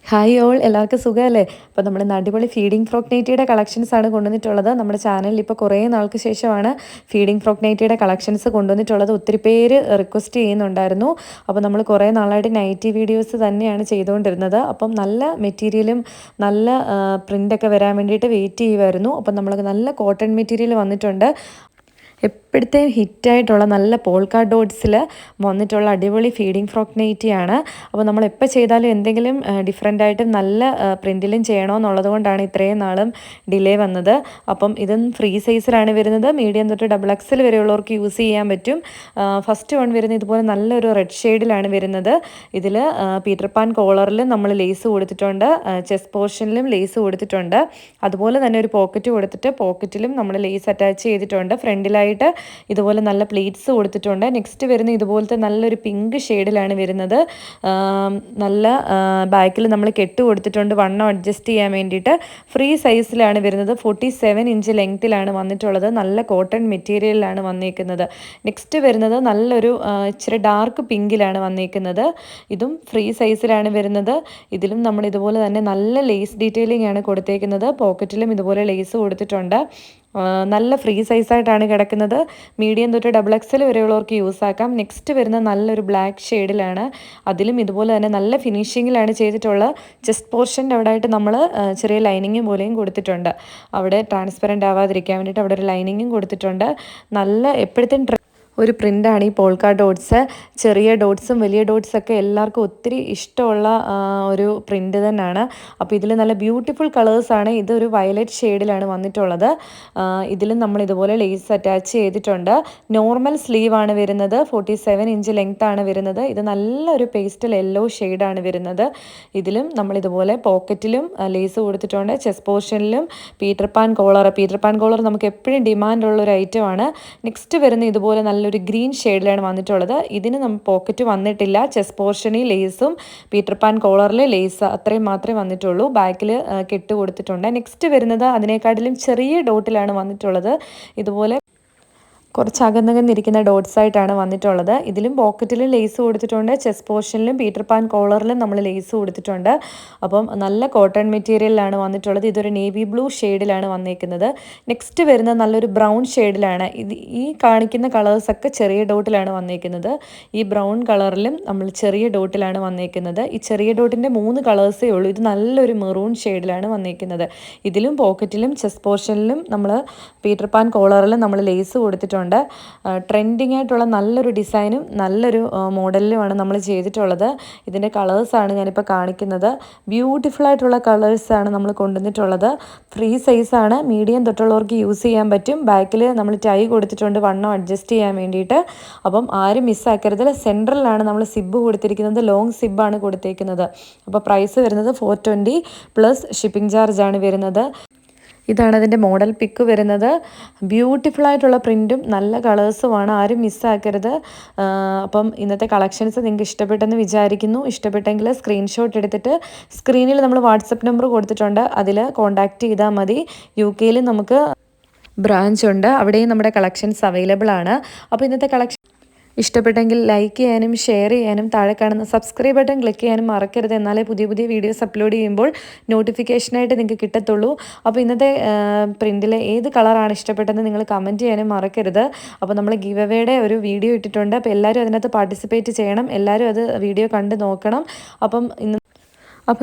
Hi all എല്ലാവർക്കും സുഖമല്ലേ? അപ്പോൾ നമ്മൾ അടിപൊളി ഫീഡിംഗ് ഫ്രോക്ക് നൈറ്റിയുടെ കളക്ഷൻസാണ് കൊണ്ടുവന്നിട്ടുള്ളത്. നമ്മുടെ ചാനലിൽ ഇപ്പോൾ കുറേ നാൾക്ക് ശേഷമാണ് ഫീഡിംഗ് ഫ്രോക്ക് നൈറ്റിയുടെ കളക്ഷൻസ് കൊണ്ടുവന്നിട്ടുള്ളത്. ഒത്തിരി പേര് റിക്വസ്റ്റ് ചെയ്യുന്നുണ്ടായിരുന്നു. അപ്പോൾ നമ്മൾ കുറേ നാളായിട്ട് നൈറ്റി വീഡിയോസ് തന്നെയാണ് ചെയ്തുകൊണ്ടിരുന്നത്. അപ്പം നല്ല മെറ്റീരിയലും നല്ല പ്രിൻ്റൊക്കെ വരാൻ വേണ്ടിയിട്ട് വെയിറ്റ് ചെയ്യുമായിരുന്നു. അപ്പം നമ്മൾ നല്ല കോട്ടൺ മെറ്റീരിയൽ വന്നിട്ടുണ്ട്. എപ്പോഴത്തെയും ഹിറ്റായിട്ടുള്ള നല്ല പോൾക്കാ ഡോട്ട്സിൽ വന്നിട്ടുള്ള അടിപൊളി ഫീഡിംഗ് ഫ്രോക്ക് നൈറ്റിയാണ്. അപ്പോൾ നമ്മൾ എപ്പോൾ ചെയ്താലും എന്തെങ്കിലും ഡിഫറെൻ്റായിട്ടും നല്ല പ്രിൻറ്റിലും ചെയ്യണമെന്നുള്ളത് കൊണ്ടാണ് ഇത്രയും നാളും ഡിലേ വന്നത്. അപ്പം ഇതും ഫ്രീ സൈസിലാണ് വരുന്നത്. മീഡിയം തൊട്ട് XXL വരെയുള്ളവർക്ക് യൂസ് ചെയ്യാൻ പറ്റും. ഫസ്റ്റ് വൺ വരുന്നത് ഇതുപോലെ നല്ലൊരു റെഡ് ഷെയ്ഡിലാണ് വരുന്നത്. ഇതിൽ പീറ്റർ പാൻ കോളറിൽ നമ്മൾ ലേസ് കൊടുത്തിട്ടുണ്ട്, ചെസ്റ്റ് പോർഷനിലും ലേസ് കൊടുത്തിട്ടുണ്ട്. അതുപോലെ തന്നെ ഒരു പോക്കറ്റ് കൊടുത്തിട്ട് പോക്കറ്റിലും നമ്മൾ ലേസ് അറ്റാച്ച് ചെയ്തിട്ടുണ്ട്. ഫ്രണ്ടിലായിട്ട് ഇതുപോലെ നല്ല പ്ലേറ്റ്സ് കൊടുത്തിട്ടുണ്ട്. നെക്സ്റ്റ് വരുന്ന ഇതുപോലത്തെ നല്ലൊരു പിങ്ക് ഷെയ്ഡിലാണ് വരുന്നത്. നല്ല ബാക്കിൽ നമ്മൾ കെട്ട് കൊടുത്തിട്ടുണ്ട് വണ്ണം അഡ്ജസ്റ്റ് ചെയ്യാൻ വേണ്ടിയിട്ട്. ഫ്രീ സൈസിലാണ് വരുന്നത്. 47 ഇഞ്ച് ലെങ്ത്തിലാണ് വന്നിട്ടുള്ളത്. നല്ല കോട്ടൺ മെറ്റീരിയലിലാണ് വന്നിരിക്കുന്നത്. നെക്സ്റ്റ് വരുന്നത് നല്ലൊരു ഇച്ചിരി ഡാർക്ക് പിങ്കിലാണ് വന്നിരിക്കുന്നത്. ഇതും ഫ്രീ സൈസിലാണ് വരുന്നത്. ഇതിലും നമ്മൾ ഇതുപോലെ തന്നെ നല്ല ലേസ് ഡീറ്റെയിലിംഗ് ആണ് കൊടുത്തേക്കുന്നത്. പോക്കറ്റിലും ഇതുപോലെ ലേസ് കൊടുത്തിട്ടുണ്ട്. നല്ല ഫ്രീ സൈസായിട്ടാണ് കിടക്കുന്നത്. മീഡിയം തൊട്ട് XXL വരെയുള്ളവർക്ക് യൂസ് ആക്കാം. നെക്സ്റ്റ് വരുന്ന നല്ലൊരു ബ്ലാക്ക് ഷെയ്ഡിലാണ്. അതിലും ഇതുപോലെ തന്നെ നല്ല ഫിനിഷിങ്ങിലാണ് ചെയ്തിട്ടുള്ള. ചെസ്റ്റ് പോർഷൻ്റെ അവിടെ ആയിട്ട് നമ്മൾ ചെറിയ ലൈനിങ് പോലെയും കൊടുത്തിട്ടുണ്ട്. അവിടെ ട്രാൻസ്പെറൻ്റ് ആവാതിരിക്കാൻ വേണ്ടിയിട്ട് അവിടെ ഒരു ലൈനിങ്ങും കൊടുത്തിട്ടുണ്ട്. നല്ല എപ്പോഴത്തേയും ഒരു പ്രിൻ്റാണ് ഈ പോൾക്കാ ഡോട്ട്സ്. ചെറിയ ഡോട്ട്സും വലിയ ഡോട്ട്സൊക്കെ എല്ലാവർക്കും ഒത്തിരി ഇഷ്ടമുള്ള ഒരു പ്രിൻ്റ് തന്നെയാണ്. അപ്പോൾ ഇതിൽ നല്ല ബ്യൂട്ടിഫുൾ കളേഴ്സാണ്. ഇതൊരു വയലറ്റ് ഷെയ്ഡിലാണ് വന്നിട്ടുള്ളത്. ഇതിലും നമ്മൾ ഇതുപോലെ ലേസ് അറ്റാച്ച് ചെയ്തിട്ടുണ്ട്. നോർമൽ സ്ലീവാണ് വരുന്നത്. 47 ഇഞ്ച് ലെങ്ത്താണ് വരുന്നത്. ഇത് നല്ലൊരു പേസ്റ്റൽ യെല്ലോ ഷെയ്ഡാണ് വരുന്നത്. ഇതിലും നമ്മളിതുപോലെ പോക്കറ്റിലും ലേസ് കൊടുത്തിട്ടുണ്ട്. ചെസ്റ്റ് പോർഷനിലും പീറ്റർ പാൻ കോളർ നമുക്ക് എപ്പോഴും ഡിമാൻഡുള്ളൊരു ഐറ്റമാണ്. നെക്സ്റ്റ് വരുന്ന ഇതുപോലെ നല്ലൊരു ഗ്രീൻ ഷെയ്ഡിലാണ് വന്നിട്ടുള്ളത്. ഇതിന് പോക്കറ്റ് വന്നിട്ടില്ല. ചെസ്റ്റ് പോർഷനിൽ ലേസും പീറ്റർ പാൻ കോളറിൽ ലേസ് അത്രയും മാത്രമേ വന്നിട്ടുള്ളൂ. ബാക്കിൽ കെട്ട് കൊടുത്തിട്ടുണ്ട്. നെക്സ്റ്റ് വരുന്നത് അതിനേക്കാട്ടിലും ചെറിയ ഡോട്ടിലാണ് വന്നിട്ടുള്ളത്. ഇതുപോലെ കുറച്ച് അകന്നകന്നിരിക്കുന്ന ഡോട്ട്സ് ആയിട്ടാണ് വന്നിട്ടുള്ളത്. ഇതിലും പോക്കറ്റിലും ലേസ് കൊടുത്തിട്ടുണ്ട്. ചെസ്റ്റ് പോർഷനിലും പീറ്റർ പാൻ കോളറിലും നമ്മൾ ലേസ് കൊടുത്തിട്ടുണ്ട്. അപ്പം നല്ല കോട്ടൺ മെറ്റീരിയലിലാണ് വന്നിട്ടുള്ളത്. ഇതൊരു നേവി ബ്ലൂ ഷെയ്ഡിലാണ് വന്നിരിക്കുന്നത്. നെക്സ്റ്റ് വരുന്നത് നല്ലൊരു ബ്രൗൺ ഷെയ്ഡിലാണ്. ഈ കാണിക്കുന്ന കളേഴ്സൊക്കെ ചെറിയ ഡോട്ടിലാണ് വന്നിരിക്കുന്നത്. ഈ ബ്രൗൺ കളറിലും നമ്മൾ ചെറിയ ഡോട്ടിലാണ് വന്നിരിക്കുന്നത്. ഈ ചെറിയ ഡോട്ടിൻ്റെ 3 കളേഴ്സേ ഉള്ളൂ. ഇത് നല്ലൊരു മെറൂൺ ഷെയ്ഡിലാണ് വന്നിരിക്കുന്നത്. ഇതിലും പോക്കറ്റിലും ചെസ്റ്റ് പോർഷനിലും നമ്മൾ പീറ്റർ പാൻ കോളറിലും നമ്മൾ ലേസ് കൊടുത്തിട്ടുണ്ട്. ട്രെൻഡിങ് ആയിട്ടുള്ള നല്ലൊരു ഡിസൈനും നല്ലൊരു മോഡലിലുമാണ് നമ്മൾ ചെയ്തിട്ടുള്ളത്. ഇതിൻ്റെ കളേഴ്സാണ് ഞാനിപ്പോൾ കാണിക്കുന്നത്. ബ്യൂട്ടിഫുൾ ആയിട്ടുള്ള കളേഴ്സാണ് നമ്മൾ കൊണ്ടുവന്നിട്ടുള്ളത്. ഫ്രീ സൈസാണ്. മീഡിയം തൊട്ടുള്ളവർക്ക് യൂസ് ചെയ്യാൻ പറ്റും. ബാക്കിൽ നമ്മൾ ടൈ കൊടുത്തിട്ടുണ്ട് വണ്ണം അഡ്ജസ്റ്റ് ചെയ്യാൻ വേണ്ടിയിട്ട്. അപ്പം ആരും മിസ്സാക്കരുത്. സെൻട്രലിലാണ് നമ്മൾ സിബ് കൊടുത്തിരിക്കുന്നത്. ലോങ് സിബാണ് കൊടുത്തേക്കുന്നത്. അപ്പോൾ പ്രൈസ് വരുന്നത് 420 പ്ലസ് ഷിപ്പിംഗ് ചാർജാണ് വരുന്നത്. ഇതാണ് അതിൻ്റെ മോഡൽ പിക്ക് വരുന്നത്. ബ്യൂട്ടിഫുൾ ആയിട്ടുള്ള പ്രിൻറ്റും നല്ല കളേഴ്സുമാണ്. ആരും മിസ്സാക്കരുത്. അപ്പം ഇന്നത്തെ കളക്ഷൻസ് നിങ്ങൾക്ക് ഇഷ്ടപ്പെട്ടെന്ന് വിചാരിക്കുന്നു. ഇഷ്ടപ്പെട്ടെങ്കിൽ സ്ക്രീൻഷോട്ട് എടുത്തിട്ട് സ്ക്രീനിൽ നമ്മൾ വാട്സപ്പ് നമ്പർ കൊടുത്തിട്ടുണ്ട്. അതിൽ കോൺടാക്റ്റ് ചെയ്താൽ മതി. UK നമുക്ക് ബ്രാഞ്ച് ഉണ്ട്. അവിടെയും നമ്മുടെ കളക്ഷൻസ് അവൈലബിൾ ആണ്. അപ്പോൾ ഇന്നത്തെ കളക്ഷൻ ഇഷ്ടപ്പെട്ടെങ്കിൽ ലൈക്ക് ചെയ്യാനും ഷെയർ ചെയ്യാനും താഴെ കാണുന്ന സബ്സ്ക്രൈബ് ബട്ടൺ ക്ലിക്ക് ചെയ്യാനും മറക്കരുത്. എന്നാലേ പുതിയ പുതിയ വീഡിയോസ് അപ്ലോഡ് ചെയ്യുമ്പോൾ നോട്ടിഫിക്കേഷനായിട്ട് നിങ്ങൾക്ക് കിട്ടത്തുള്ളൂ. അപ്പോൾ ഇന്നത്തെ പ്രിൻറ്റിലെ ഏത് കളറാണ് ഇഷ്ടപ്പെട്ടതെന്ന് നിങ്ങൾ കമൻറ്റ് ചെയ്യാനും മറക്കരുത്. അപ്പോൾ നമ്മൾ ഗിവ് അവേയുടെ ഒരു വീഡിയോ ഇട്ടിട്ടുണ്ട്. അപ്പോൾ എല്ലാവരും അതിനകത്ത് പാർട്ടിസിപ്പേറ്റ് ചെയ്യണം. എല്ലാവരും അത് വീഡിയോ കണ്ട് നോക്കണം. അപ്പം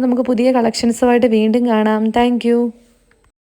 നമുക്ക് പുതിയ കളക്ഷൻസുമായിട്ട് വീണ്ടും കാണാം. താങ്ക്